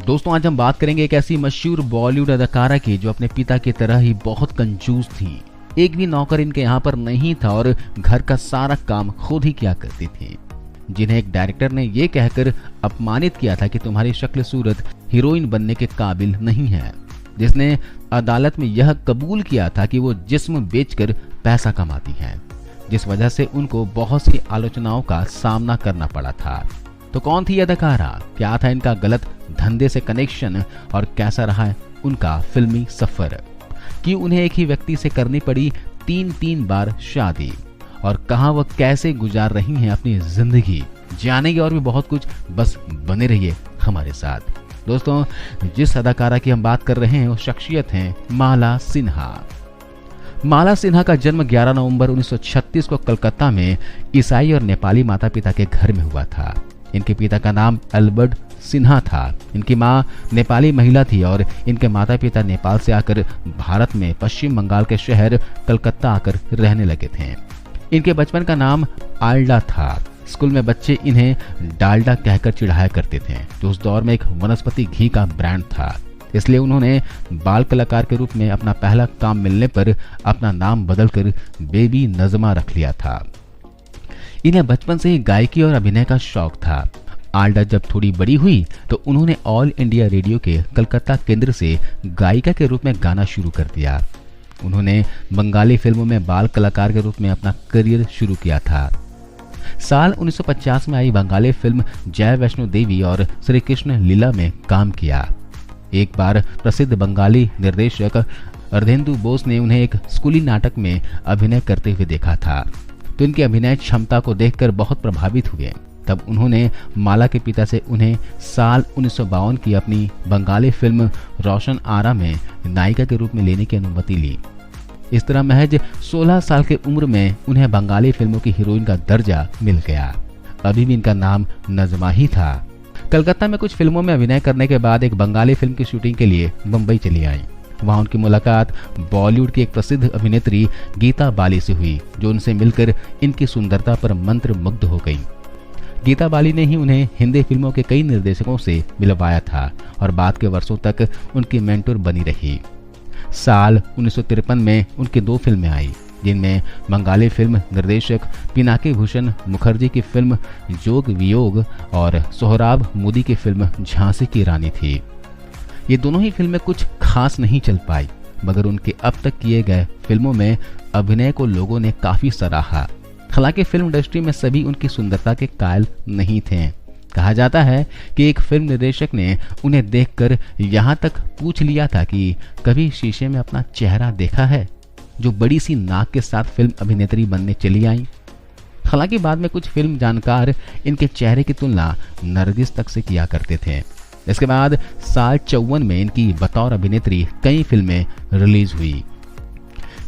दोस्तों आज हम बात करेंगे एक ऐसी मशहूर बॉलीवुड अदाकारा की जो अपने पिता की तरह ही बहुत कंजूस थी। एक भी नौकर इनके यहाँ पर नहीं था और घर का सारा काम खुद ही किया करती थी, जिन्हें एक डायरेक्टर ने ये कहकर अपमानित किया था कि तुम्हारी शक्ल सूरत हीरोइन बनने के काबिल नहीं है, जिसने अदालत में यह कबूल किया था कि वो जिस्म बेचकर पैसा कमाती हैं, जिस वजह से उनको बहुत सी आलोचनाओं का सामना करना पड़ा था। तो कौन थी अदाकारा, क्या था इनका गलत धंधे से कनेक्शन और कैसा रहा है उनका फिल्मी सफर, कि उन्हें एक ही व्यक्ति से करनी पड़ी 3 बार शादी, और कहां वह कैसे गुजार रही हैं अपनी जिंदगी, जानेंगे और भी बहुत कुछ। बस बने रहिए हमारे साथ। दोस्तों जिस अदाकारा की हम बात कर रहे हैं वो शख्सियत हैं माला सिन्हा। माला सिन्हा का जन्म 11 नवंबर 1936 को कलकत्ता में ईसाई और नेपाली माता पिता के घर में हुआ था। इनके पिता का नाम अल्बर्ट सिन्हा था। इनकी माँ नेपाली महिला थी और इनके माता पिता नेपाल से आकर भारत में पश्चिम बंगाल के शहर कलकत्ता आकर रहने लगे थे। इनके बचपन का नाम आल्डा था। स्कूल में बच्चे इन्हें डाल्डा कहकर चिढ़ाया करते थे, जो उस दौर में एक वनस्पति घी का ब्रांड था। इसलिए उन्होंने बाल कलाकार के रूप में अपना पहला काम मिलने पर अपना नाम बदलकर बेबी नज़मा रख लिया था। इन्हें बचपन से ही गायकी और अभिनय का शौक था। आल्डा जब थोड़ी बड़ी हुई तो उन्होंने ऑल इंडिया रेडियो के कलकत्ता केंद्र से गायिका के रूप में गाना शुरू कर दिया। उन्होंने बंगाली फिल्मों में बाल कलाकार के रूप में अपना करियर शुरू किया था। साल 1950 में आई बंगाली फिल्म जय वैष्णो देवी और श्री कृष्ण लीला में काम किया। एक बार प्रसिद्ध बंगाली निर्देशक अर्धेंदु बोस ने उन्हें एक स्कूली नाटक में अभिनय करते हुए देखा था, तो इनकी अभिनय क्षमता को देखकर बहुत प्रभावित हुए। तब उन्होंने माला के पिता से उन्हें साल 1952 की अपनी बंगाली फिल्म रोशन आरा में नायिका के रूप में लेने की अनुमति ली। इस तरह महज 16 साल की उम्र में उन्हें बंगाली फिल्मों की हीरोइन का दर्जा मिल गया। अभी भी इनका नाम नज़मा ही था। कलकत्ता में कुछ फिल्मों में अभिनय करने के बाद एक बंगाली फिल्म की शूटिंग के लिए मुंबई चली आई। वहां उनकी मुलाकात बॉलीवुड की एक प्रसिद्ध अभिनेत्री गीता बाली से हुई, जो उनसे मिलकर इनकी सुंदरता पर मंत्रमुग्ध हो गई। गीता बाली ने ही उन्हें हिंदी फिल्मों के कई निर्देशकों से मिलवाया था और बाद के वर्षों तक उनकी मेंटोर बनी रही। साल 1953 में उनकी 2 फिल्में आई, जिनमें बंगाली फिल्म निर्देशक पिनाकी भूषण मुखर्जी की फिल्म जोग वियोग और सोहराब मोदी की फिल्म झांसी की रानी थी। ये दोनों ही फिल्में कुछ खास नहीं चल पाई, मगर उनके अब तक किए गए फिल्मों में अभिनय को लोगों ने काफी सराहा। हालांकि फिल्म इंडस्ट्री में सभी उनकी सुंदरता के कायल नहीं थे। कहा जाता है कि एक फिल्म निर्देशक ने उन्हें देखकर यहाँ तक पूछ लिया था कि कभी शीशे में अपना चेहरा देखा है, जो बड़ी सी नाक के साथ फिल्म अभिनेत्री बनने चली आई। हालांकि बाद में कुछ फिल्म जानकार इनके चेहरे की तुलना नरगिस तक से किया करते थे। इसके बाद साल 54 में इनकी बतौर अभिनेत्री कई फिल्में रिलीज हुई,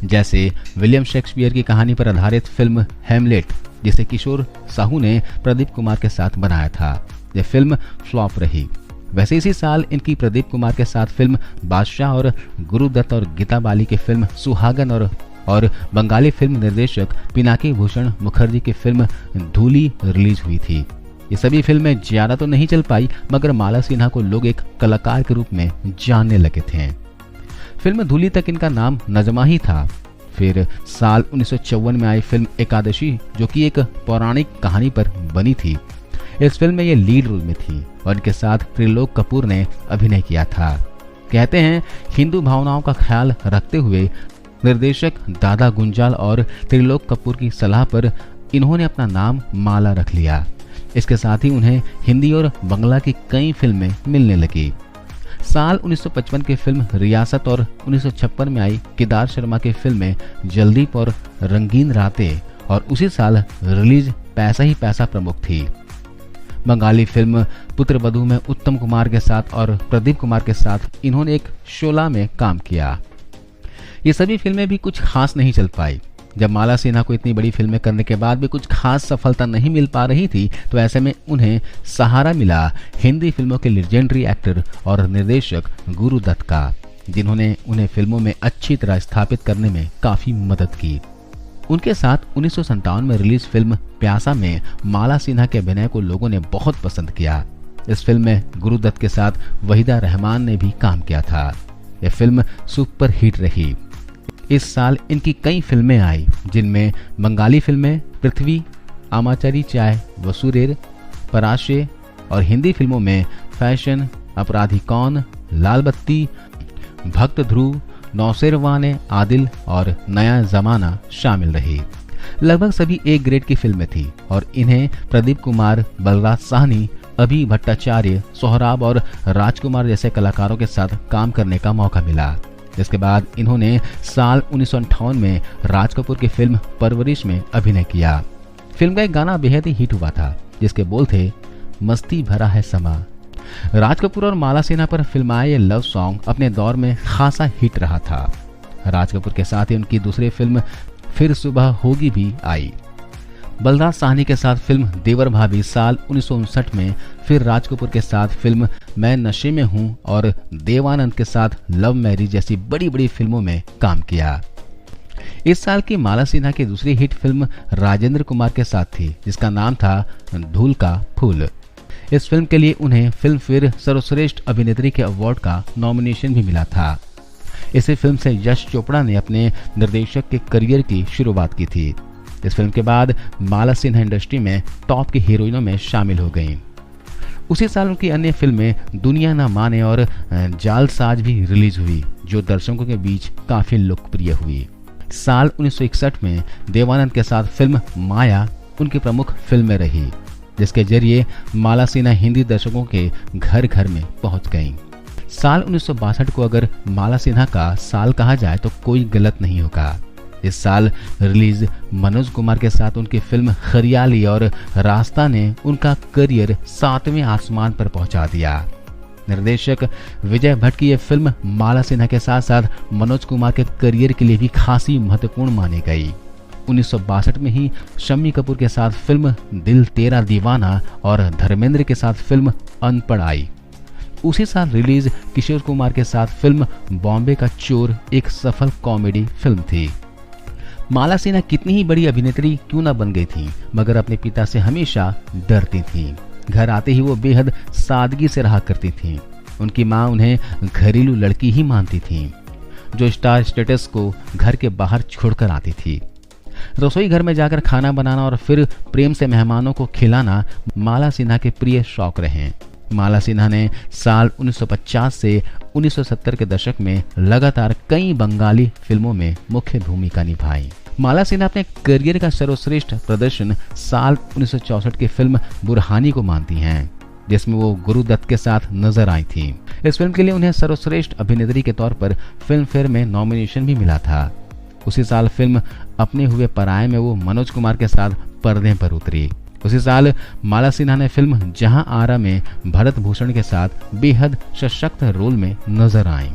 जैसे विलियम शेक्सपियर की कहानी पर आधारित फिल्म हेमलेट, जिसे किशोर साहू ने प्रदीप कुमार के साथ बनाया था। यह फिल्म फ्लॉप रही। वैसे इसी साल इनकी प्रदीप कुमार के साथ फिल्म बादशाह और गुरुदत्त और गीता बाली की फिल्म सुहागन और बंगाली फिल्म निर्देशक पिनाकी भूषण मुखर्जी की फिल्म धूली रिलीज हुई थी। ये सभी फिल्में ज्यादा तो नहीं चल पाई, मगर माला सिन्हा को लोग एक कलाकार के रूप में जानने लगे थे। फिल्म धूली तक इनका नाम नज़मा ही था। फिर साल 1954 में आई फिल्म एकादशी, जो कि एक पौराणिक कहानी पर बनी थी। इस फिल्म में ये लीड रोल में थी और इनके साथ त्रिलोक कपूर ने अभिनय किया था। कहते हैं हिंदू भावनाओं का ख्याल रखते हुए निर्देशक दादा गुंजाल और त्रिलोक कपूर की सलाह पर इन्होंने अपना नाम माला रख लिया। इसके साथ ही उन्हें हिंदी और बंगला की कई फिल्में मिलने लगी। साल 1955 की फिल्म रियासत और 1956 में आई केदार शर्मा की फिल्में जलदीप और रंगीन रातें और उसी साल रिलीज पैसा ही पैसा प्रमुख थी। बंगाली फिल्म पुत्रवधू में उत्तम कुमार के साथ और प्रदीप कुमार के साथ इन्होंने एक शोला में काम किया। ये सभी फिल्में भी कुछ खास नहीं चल पाई। जब माला सिन्हा को इतनी बड़ी फिल्में करने के बाद भी कुछ खास सफलता नहीं मिल पा रही थी, तो ऐसे में उन्हें सहारा मिला हिंदी फिल्मों के लेजेंडरी एक्टर और निर्देशक गुरुदत्त का, जिन्होंने उन्हें फिल्मों में अच्छी तरह स्थापित करने में काफी मदद की। उनके साथ 1957 में रिलीज फिल्म प्यासा में माला सिन्हा के अभिनय को लोगों ने बहुत पसंद किया। इस फिल्म में गुरुदत्त के साथ वहीदा रहमान ने भी काम किया था। यह फिल्म सुपर हिट रही। इस साल इनकी कई फिल्में आई, जिनमें बंगाली फिल्में पृथ्वी, आमाचारी चाय, वसुरेर, पराशे और हिंदी फिल्मों में फैशन, अपराधी कौन, लाल बत्ती, भक्त ध्रुव, नौसेरवाने आदिल और नया जमाना शामिल रही। लगभग सभी ए ग्रेड की फिल्में थी और इन्हें प्रदीप कुमार, बलराज साहनी, अभि भट्टाचार्य, सोहराब और राजकुमार जैसे कलाकारों के साथ काम करने का मौका मिला। जिसके बाद इन्होंने साल 1958 में राज कपूर की फिल्म परवरिश में अभिनय किया। फिल्म का एक गाना बेहद ही हिट हुआ था, जिसके बोल थे, मस्ती भरा है समा। राज कपूर और माला सिन्हा पर फिल्माया ये लव सॉन्ग अपने दौर में खासा हिट रहा था। राज कपूर के साथ ही उनकी दूसरी फिल्म फिर सुबह होगी भी आई। बलराज साहनी के साथ फिल्म देवर भाभी साल 1959 में, फिर राज कपूर के साथ फिल्म मैं नशे में हूं और देवानंद के साथ लव मैरिज जैसी बड़ी बड़ी फिल्मों में काम किया। इस साल की माला सिन्हा की दूसरी हिट फिल्म राजेंद्र कुमार के साथ थी, जिसका नाम था धूल का फूल। इस फिल्म के लिए उन्हें फिल्म फेयर सर्वश्रेष्ठ अभिनेत्री के अवार्ड का नॉमिनेशन भी मिला था। इसी फिल्म से यश चोपड़ा ने अपने निर्देशक के करियर की शुरुआत की थी। इस फिल्म के बाद माला सिन्हा इंडस्ट्री में टॉप की हीरोइनों में शामिल हो गईं। उसी साल उनकी अन्य फिल्में दुनिया ना माने और जालसाज भी रिलीज हुई, जो दर्शकों के बीच काफी लोकप्रिय हुई। साल 1961 में देवानंद के साथ फिल्म माया उनकी प्रमुख फिल्में रही, जिसके जरिए माला सिन्हा हिंदी दर्शकों के घर घर में पहुंच गईं। साल 1962 को अगर माला सिन्हा का साल कहा जाए तो कोई गलत नहीं होगा। इस साल रिलीज मनोज कुमार के साथ उनकी फिल्म खरियाली और रास्ता ने उनका करियर 7वें आसमान पर पहुंचा दिया। निर्देशक विजय भट्ट की यह फिल्म माला सिन्हा के साथ साथ मनोज कुमार के करियर के लिए भी खासी महत्वपूर्ण मानी गई। 1962 में ही शम्मी कपूर के साथ फिल्म दिल तेरा दीवाना और धर्मेंद्र के साथ फिल्म अनपढ़ आई। उसी साल रिलीज किशोर कुमार के साथ फिल्म बॉम्बे का चोर एक सफल कॉमेडी फिल्म थी। माला सिन्हा कितनी ही बड़ी अभिनेत्री क्यों न बन गई थी, मगर अपने पिता से हमेशा डरती थीं। घर आते ही वो बेहद सादगी से रहा करती थीं। उनकी माँ उन्हें घरेलू लड़की ही मानती थीं, जो स्टार स्टेटस को घर के बाहर छोड़कर आती थी। रसोई घर में जाकर खाना बनाना और फिर प्रेम से मेहमानों को खिलाना माला सिन्हा के प्रिय शौक रहे। माला सिन्हा ने साल 1950 से 1970 के दशक में लगातार कई बंगाली फिल्मों में मुख्य भूमिका निभाई। माला सिन्हा अपने करियर का सर्वश्रेष्ठ प्रदर्शन साल 1964 की फिल्म बुरहानी को मानती हैं, जिसमें वो गुरुदत्त के साथ नजर आई थी। इस फिल्म के लिए उन्हें सर्वश्रेष्ठ अभिनेत्री के तौर पर फिल्म फेयर में नॉमिनेशन भी मिला था। उसी साल फिल्म अपने हुए पराये में वो मनोज कुमार के साथ पर्दे पर उतरी। उसी साल माला सिन्हा ने फिल्म जहां आरा में भरत भूषण के साथ बेहद सशक्त रोल में नजर आईं।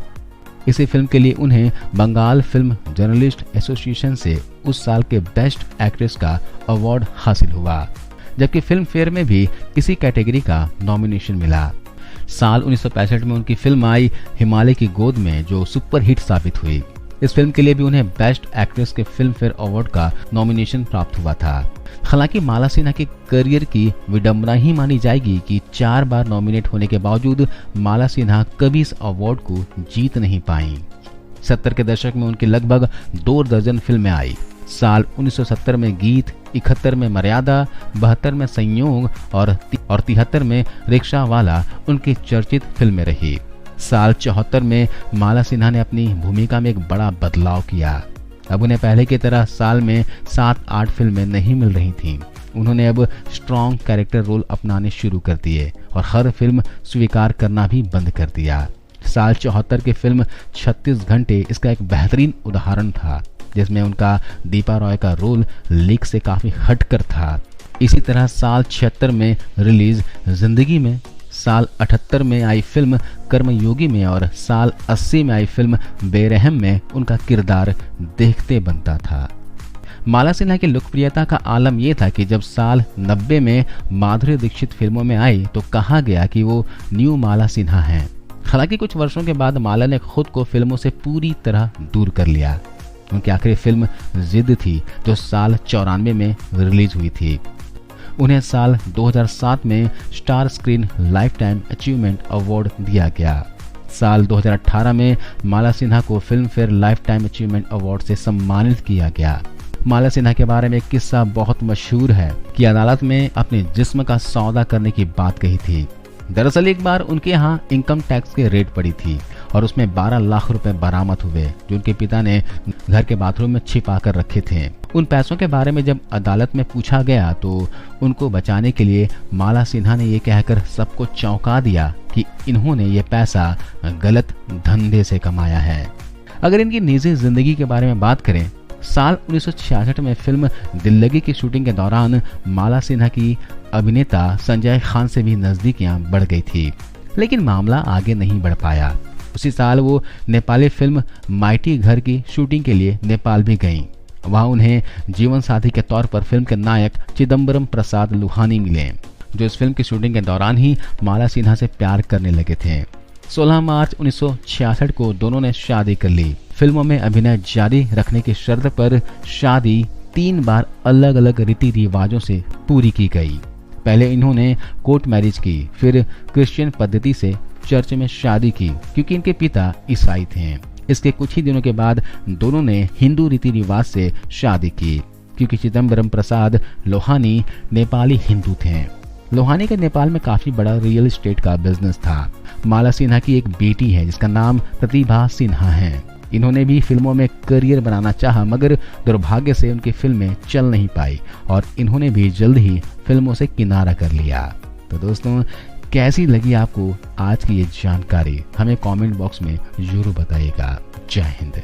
इसी फिल्म के लिए उन्हें बंगाल फिल्म जर्नलिस्ट एसोसिएशन से उस साल के बेस्ट एक्ट्रेस का अवार्ड हासिल हुआ, जबकि फिल्म फेयर में भी इसी कैटेगरी का नॉमिनेशन मिला। साल 1965 में उनकी फिल्म आई हिमालय की गोद में, जो सुपर हिट साबित हुई। इस फिल्म के लिए भी उन्हें बेस्ट एक्ट्रेस के फिल्म फेयर अवार्ड का नॉमिनेशन प्राप्त हुआ था। हालांकि माला सिन्हा के करियर की विडंबना ही मानी जाएगी कि 4 बार नॉमिनेट होने के बावजूद माला सिन्हा कभी इस अवार्ड को जीत नहीं पाईं। 70 के दशक में उनकी लगभग 2 दर्जन फिल्में आई। साल 1970 में गीत, 71 में मर्यादा, 72 में संयोग और 73 में रिक्शा वाला उनकी चर्चित फिल्में रही। साल 74 में माला सिन्हा ने अपनी भूमिका में एक बड़ा बदलाव किया। अब उन्हें पहले की तरह साल में 7-8 फिल्में नहीं मिल रही थीं। उन्होंने अब स्ट्रॉन्ग कैरेक्टर रोल अपनाने शुरू कर दिए और हर फिल्म स्वीकार करना भी बंद कर दिया। साल 74 की फिल्म 36 घंटे इसका एक बेहतरीन उदाहरण था, जिसमें उनका दीपा रॉय का रोल लीक से काफी हटकर था। इसी तरह साल 76 में रिलीज जिंदगी में, साल 78 में आई फिल्म कर्मयोगी में और साल 80 में आई फिल्म बेरहम में उनका किरदार देखते बनता था। माला सिन्हा की लोकप्रियता का आलम यह था कि जब साल 90 में माधुरी दीक्षित फिल्मों में आई तो कहा गया कि वो न्यू माला सिन्हा हैं। हालांकि कुछ वर्षों के बाद माला ने खुद को फिल्मों से पूरी तरह दूर कर लिया। उनकी आखिरी फिल्म जिद थी, जो साल 94 में रिलीज हुई थी। उन्हें साल 2007 में star screen life time achievement award दिया गया। साल 2018 में माला सिन्हा को film fair life time achievement award से सम्मानित किया गया। माला सिन्हा के बारे में एक किस्सा बहुत मशहूर है कि अदालत में अपने जिस्म का सौदा करने की बात कही थी। दरअसल एक बार उनके यहाँ इनकम टैक्स की रेड पड़ी थी और उसमें 12 लाख रुपए बरामद हुए जो उनके पिता ने घर के बाथरूम में छिपा कर रखे थे। उन पैसों के बारे में जब अदालत में पूछा गया तो उनको बचाने के लिए माला सिन्हा ने ये कहकर सबको चौंका दिया कि इन्होंने ये पैसा गलत धंधे से कमाया है। अगर इनकी निजी जिंदगी के बारे में बात करें, साल 1966 में फिल्म दिल लगी की शूटिंग के दौरान माला सिन्हा की अभिनेता संजय खान से भी नजदीकियां बढ़ गई थी, लेकिन मामला आगे नहीं बढ़ पाया। उसी साल वो नेपाली फिल्म माइटी घर की शूटिंग के लिए नेपाल भी गईं। वहां उन्हें जीवन साथी के तौर पर फिल्म के नायक चिदम्बरम प्रसाद लोहानी मिले, जो इस फिल्म की शूटिंग के दौरान ही माला सिन्हा से प्यार करने लगे थे। 16 मार्च 1966 को दोनों ने शादी कर ली। फिल्मों में अभिनय जारी रखने की शर्त पर शादी 3 बार अलग अलग रीति रिवाजों से पूरी की गई। पहले इन्होंने कोर्ट मैरिज की, फिर क्रिश्चियन पद्धति से चर्च में शादी की क्योंकि इनके पिता ईसाई थे। इसके कुछ ही दिनों के बाद दोनों ने हिंदू रीति रिवाज से शादी की क्योंकि चिदम्बरम प्रसाद लोहानी नेपाली हिंदू थे। लोहानी का नेपाल में काफी बड़ा रियल एस्टेट का बिजनेस था। माला सिन्हा की एक बेटी है जिसका नाम प्रतिभा सिन्हा है। इन्होंने भी फिल्मों में करियर बनाना चाहा, मगर दुर्भाग्य से उनकी फिल्में चल नहीं पाई और इन्होंने भी जल्द ही फिल्मों से किनारा कर लिया। तो दोस्तों, कैसी लगी आपको आज की ये जानकारी, हमें कमेंट बॉक्स में जरूर बताइएगा। जय हिंद।